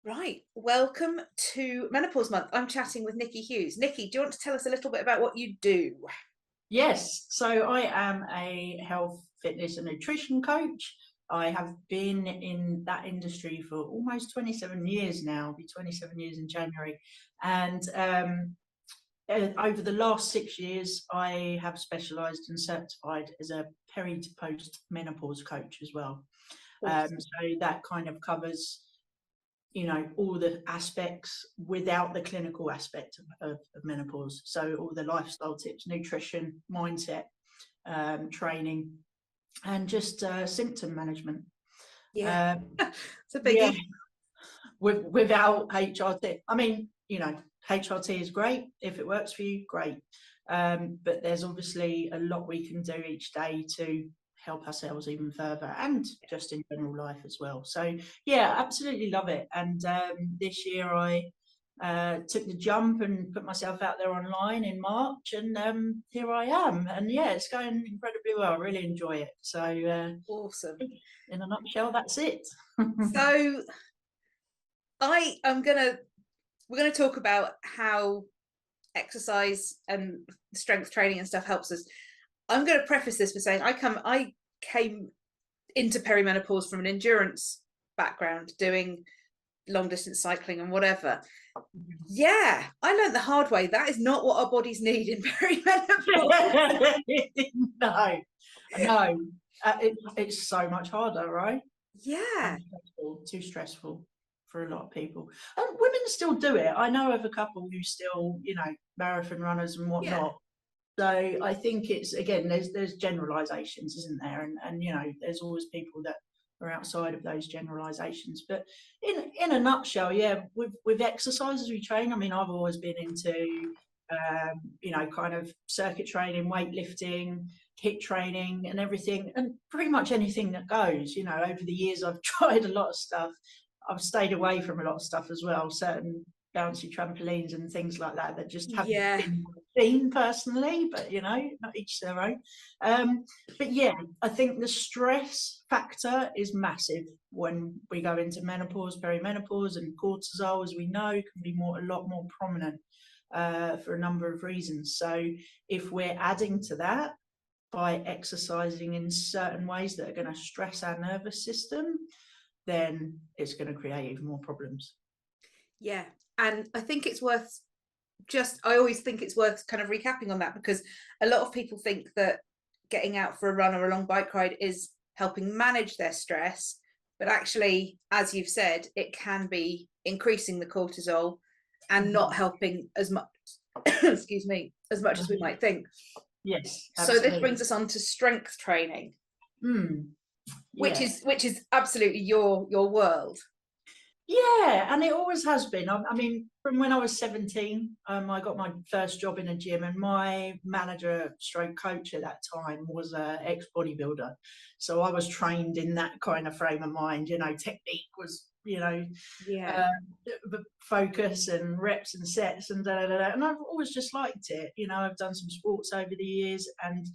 Right, welcome to Menopause Month. I'm chatting with Nikki Hughes. Nikki, do you want to tell us a little bit about what you do? Yes, so I am a health, fitness and nutrition coach. I have been in that industry for almost 27 years now, it'll be 27 years in January. And over the last 6 years, I have specialised and certified as a peri to post menopause coach as well. Awesome. So that kind of covers all the aspects without the clinical aspect of menopause. So all the lifestyle tips, nutrition, mindset, training, and just symptom management. Yeah, it's a Yeah, biggie. without HRT. I mean, HRT is great. If it works for you, great. But there's obviously a lot we can do each day to help ourselves even further, and just in general life as well. So yeah, absolutely love it. And this year I took the jump and put myself out there online in March, and here I am. And yeah, it's going incredibly well. I really enjoy it. So Awesome. in a nutshell, that's it. So we're gonna talk about how exercise and strength training and stuff helps us. I'm gonna preface this by saying I came into perimenopause from an endurance background, doing long distance cycling and whatever. Yeah, I learned the hard way. That is not what our bodies need in perimenopause. No, it's so much harder, right? Yeah, Too stressful for a lot of people. And women still do it. I know of a couple who still, marathon runners and yeah, whatnot. So I think it's, again, there's generalizations, isn't there? And there's always people that are outside of those generalizations. But in a nutshell, yeah, with exercise as we train, I mean, I've always been into kind of circuit training, weightlifting, HIIT training and everything, and pretty much anything that goes. Over the years I've tried a lot of stuff. I've stayed away from a lot of stuff as well, certain bouncy trampolines and things like that just haven't yeah, been my thing personally, but not each their own. But yeah, I think the stress factor is massive when we go into menopause, perimenopause, and cortisol, as we know, can be a lot more prominent for a number of reasons. So if we're adding to that by exercising in certain ways that are going to stress our nervous system, then it's going to create even more problems. yeah. And I always think it's worth kind of recapping on that, because a lot of people think that getting out for a run or a long bike ride is helping manage their stress. But actually, as you've said, it can be increasing the cortisol and not helping as much, excuse me, as much as we might think. Yes, So this absolutely. brings us on to strength training, Yeah. which is absolutely your world. Yeah, and it always has been. I mean, from when I was 17, I got my first job in a gym, and my manager stroke coach at that time was an ex-bodybuilder. So I was trained in that kind of frame of mind. Technique was, Yeah. focus and reps and sets and da. And I've always just liked it. I've done some sports over the years, and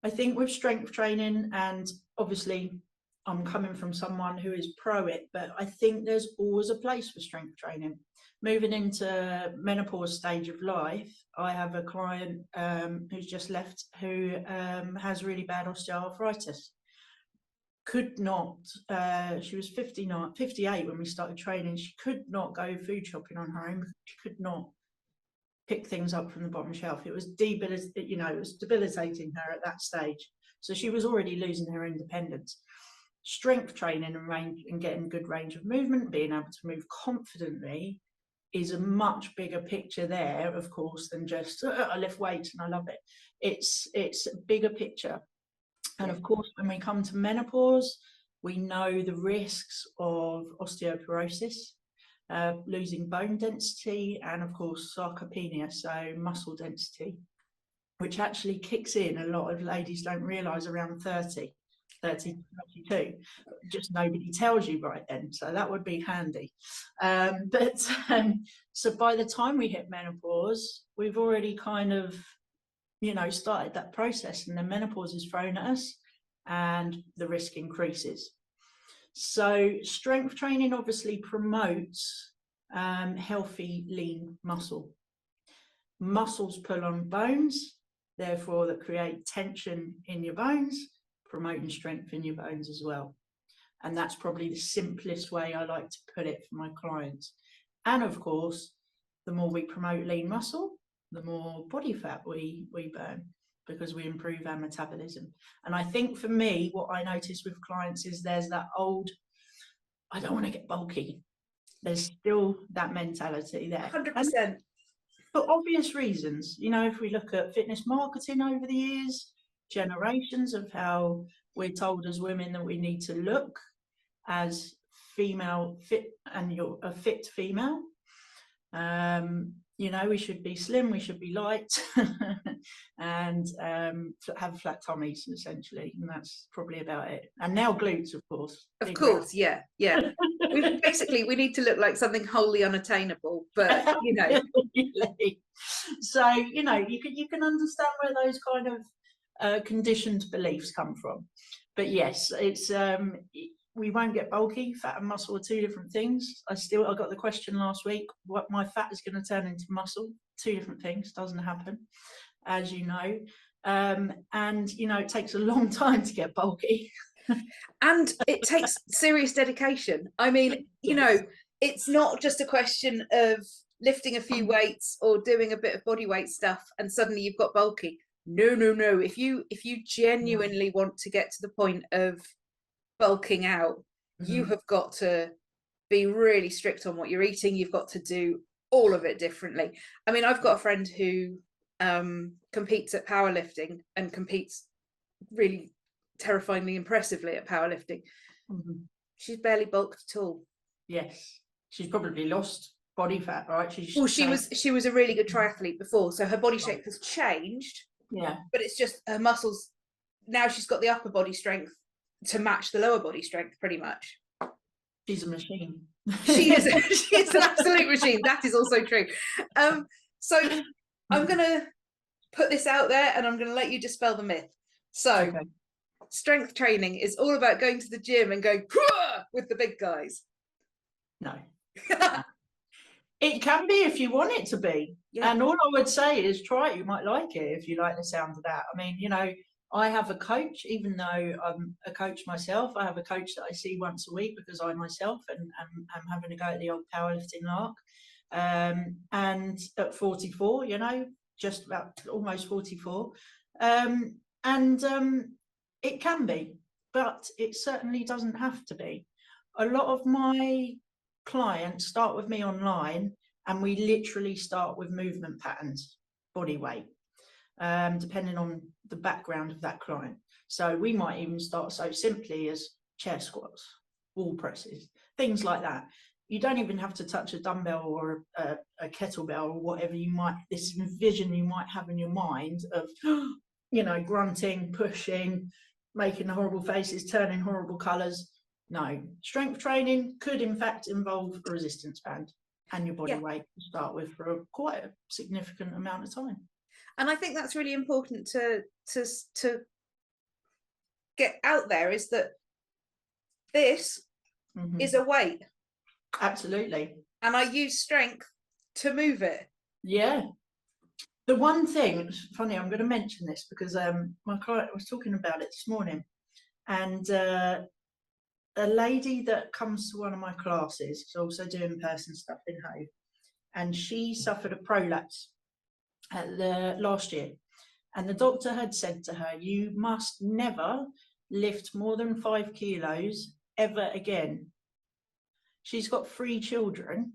I think with strength training, and obviously I'm coming from someone who is pro it, but I think there's always a place for strength training. Moving into menopause stage of life, I have a client who's just left who has really bad osteoarthritis. Could not, she was 58 when we started training. She could not go food shopping on her own. She could not pick things up from the bottom shelf. It was debilitating her at that stage. So she was already losing her independence. Strength training and getting good range of movement, being able to move confidently, is a much bigger picture there, of course, than just I lift weights and I love it. It's a bigger picture. And of course, when we come to menopause, we know the risks of osteoporosis, losing bone density, and of course sarcopenia, so muscle density, which actually kicks in, a lot of ladies don't realize, around 30 to 32. Just nobody tells you right then, so that would be handy. So by the time we hit menopause, we've already kind of started that process, and then menopause is thrown at us and the risk increases. So strength training obviously promotes healthy, lean muscle. Muscles pull on bones, therefore that create tension in your bones, promoting strength in your bones as well. And that's probably the simplest way I like to put it for my clients. And of course, the more we promote lean muscle, the more body fat we burn, because we improve our metabolism. And I think for me, what I notice with clients is there's that old, I don't want to get bulky. There's still that mentality there. 100%. For obvious reasons, you know, if we look at fitness marketing over the years, generations of how we're told as women that we need to look as female fit, and you're a fit female. You know, we should be slim, we should be light, and have flat tummies essentially, and that's probably about it. And now glutes, of course. Of course, yeah. We need to look like something wholly unattainable, but you know. So you know, you can understand where those kind of conditioned beliefs come from. But yes, it's we won't get bulky. Fat and muscle are two different things. I got the question last week, what my fat is going to turn into muscle. Two different things. Doesn't happen, as you know. And you know, it takes a long time to get bulky. And it takes serious dedication. I mean, you know, it's not just a question of lifting a few weights or doing a bit of body weight stuff and suddenly you've got bulky. No. If you genuinely want to get to the point of bulking out, you have got to be really strict on what you're eating. You've got to do all of it differently. I mean, I've got a friend who competes at powerlifting and competes really terrifyingly impressively at powerlifting. She's barely bulked at all. Yes, she's probably lost body fat, right? She was a really good triathlete before, so her body shape has changed. Yeah, but it's just her muscles now. She's got the upper body strength to match the lower body strength, pretty much. She's a machine. She is an absolute machine. That is also true. So I'm gonna put this out there and I'm gonna let you dispel the myth. So strength training is all about going to the gym and going with the big guys. No. It can be if you want it to be. And all I would say is try it. You might like it if you like the sound of that. I mean, you know, I have a coach, even though I'm a coach myself. I have a coach that I see once a week because I myself am having to go at the old powerlifting lark. And at 44, you know, just about almost 44. It can be, but it certainly doesn't have to be. A lot of my clients start with me online and we literally start with movement patterns, body weight, depending on the background of that client. So we might even start so simply as chair squats, wall presses, things like that. You don't even have to touch a dumbbell or a kettlebell or whatever this vision you might have in your mind of, you know, grunting, pushing, making horrible faces, turning horrible colors. No, strength training could in fact involve a resistance band and your body weight to start with for quite a significant amount of time. And I think that's really important to get out there, is that this is a weight. Absolutely. And I use strength to move it. Yeah. The one thing, it's funny, I'm going to mention this because my client was talking about it this morning, and a lady that comes to one of my classes is also doing in-person stuff in Hove, and she suffered a prolapse last year, and the doctor had said to her, you must never lift more than 5 kilos ever again. She's got 3 children,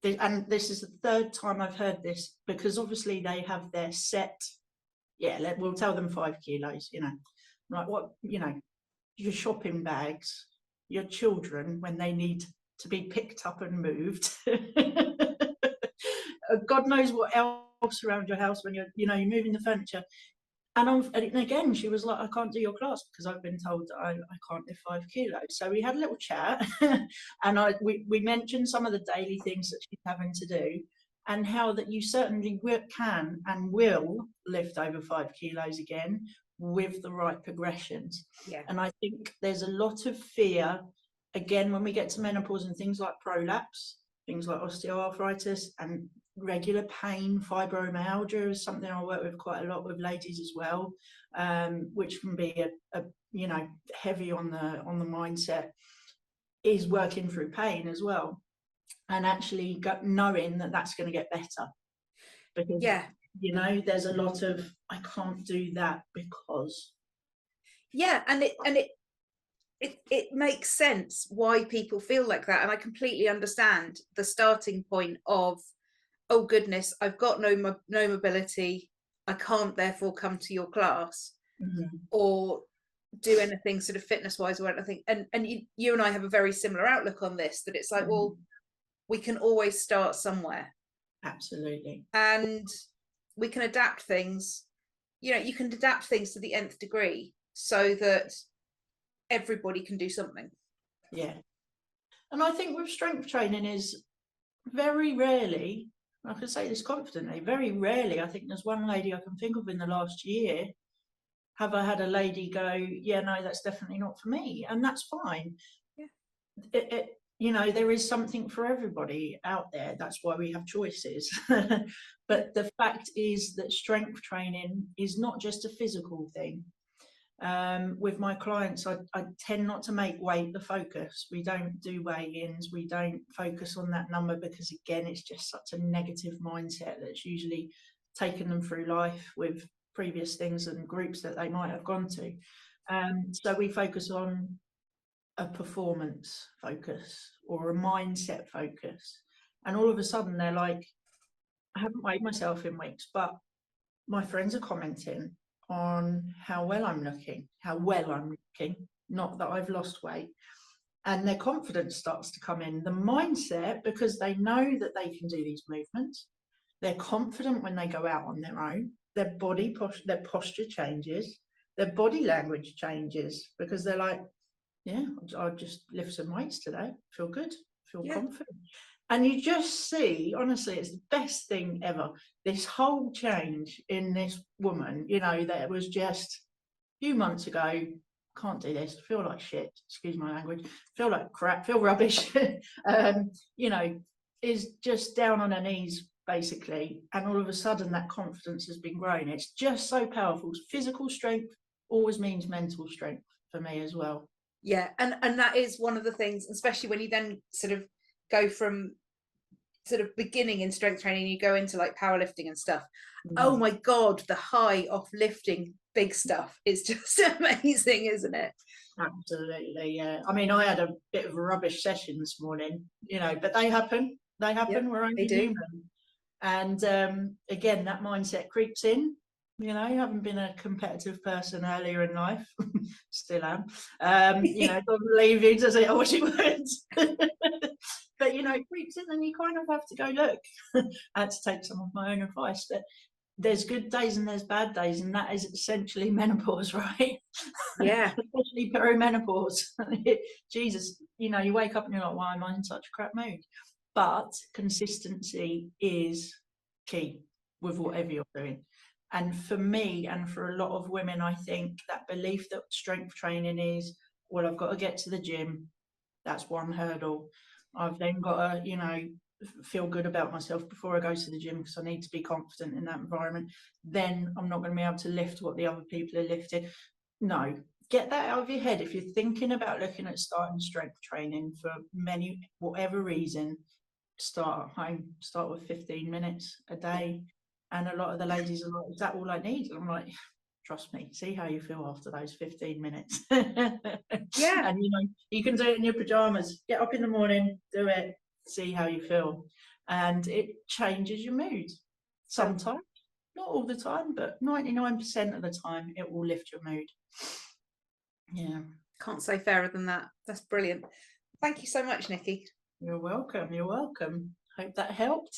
and this is the 3rd time I've heard this, because obviously they have their set, we'll tell them 5 kilos, you know, like what, you know, your shopping bags, your children, when they need to be picked up and moved. God knows what else around your house when you're moving the furniture. And again, she was like, I can't do your class because I've been told that I can't lift 5 kilos. So we had a little chat and we mentioned some of the daily things that she's having to do, and how that you certainly can and will lift over 5 kilos again with the right progressions. Yeah. And I think there's a lot of fear, again, when we get to menopause and things like prolapse, things like osteoarthritis and regular pain. Fibromyalgia is something I work with quite a lot with ladies as well, which can be a you know, heavy on the mindset, is working through pain as well, and actually knowing that that's going to get better, because Yeah. you know, there's a lot of I can't do that because. Yeah, and it makes sense why people feel like that, and I completely understand the starting point of, oh goodness, I've got no mobility, I can't therefore come to your class or do anything sort of fitness wise or anything. And you and I have a very similar outlook on this, that it's like, well, we can always start somewhere. Absolutely. And we can adapt things, you know, you can adapt things to the nth degree so that everybody can do something. Yeah. And I think with strength training is very rarely, I can say this confidently, very rarely, I think there's one lady I can think of in the last year, have I had a lady go, yeah, no, that's definitely not for me, and that's fine. Yeah. You know, there is something for everybody out there. That's why we have choices. But the fact is that strength training is not just a physical thing. With my clients, I tend not to make weight the focus. We don't do weigh-ins, we don't focus on that number, because again, it's just such a negative mindset that's usually taken them through life with previous things and groups that they might have gone to. So we focus on a performance focus or a mindset focus, and all of a sudden they're like, I haven't weighed myself in weeks, but my friends are commenting on how well I'm looking, not that I've lost weight. And their confidence starts to come in, the mindset, because they know that they can do these movements. They're confident when they go out on their own. Their their posture changes, their body language changes, because they're like, yeah, I'll just lift some weights today, feel good, feel confident. And you just see, honestly, it's the best thing ever. This whole change in this woman, you know, that was just a few months ago, can't do this, feel like shit, excuse my language, feel like crap, feel rubbish, you know, is just down on her knees, basically. And all of a sudden that confidence has been grown. It's just so powerful. Physical strength always means mental strength for me as well. Yeah, and that is one of the things, especially when you then sort of go from sort of beginning in strength training, you go into like powerlifting and stuff. Oh my God, the high of lifting big stuff is just amazing, isn't it? Absolutely, yeah. I mean, I had a bit of a rubbish session this morning, you know, but they happen. We're only human. And again, that mindset creeps in. You know, having been a competitive person earlier in life, still am. You know, doesn't leave you, does it? I wish it would. But you know, it creeps in, and you kind of have to go, look. I had to take some of my own advice, but there's good days and there's bad days, and that is essentially menopause, right? Yeah. Especially perimenopause. Jesus, you know, you wake up and you're like, why am I in such a crap mood? But consistency is key with whatever you're doing. And for me, and for a lot of women, I think that belief that strength training is, well, I've got to get to the gym. That's one hurdle. I've then got to, you know, feel good about myself before I go to the gym, because I need to be confident in that environment. Then I'm not going to be able to lift what the other people are lifting. No, get that out of your head. If you're thinking about looking at starting strength training for whatever reason, start at home, start with 15 minutes a day. And a lot of the ladies are like, is that all I need? And I'm like, trust me, see how you feel after those 15 minutes. Yeah. And you know, you can do it in your pajamas. Get up in the morning, do it, see how you feel. And it changes your mood. Sometimes, not all the time, but 99% of the time, it will lift your mood. Yeah. Can't say fairer than that. That's brilliant. Thank you so much, Nikki. You're welcome. You're welcome. Hope that helped.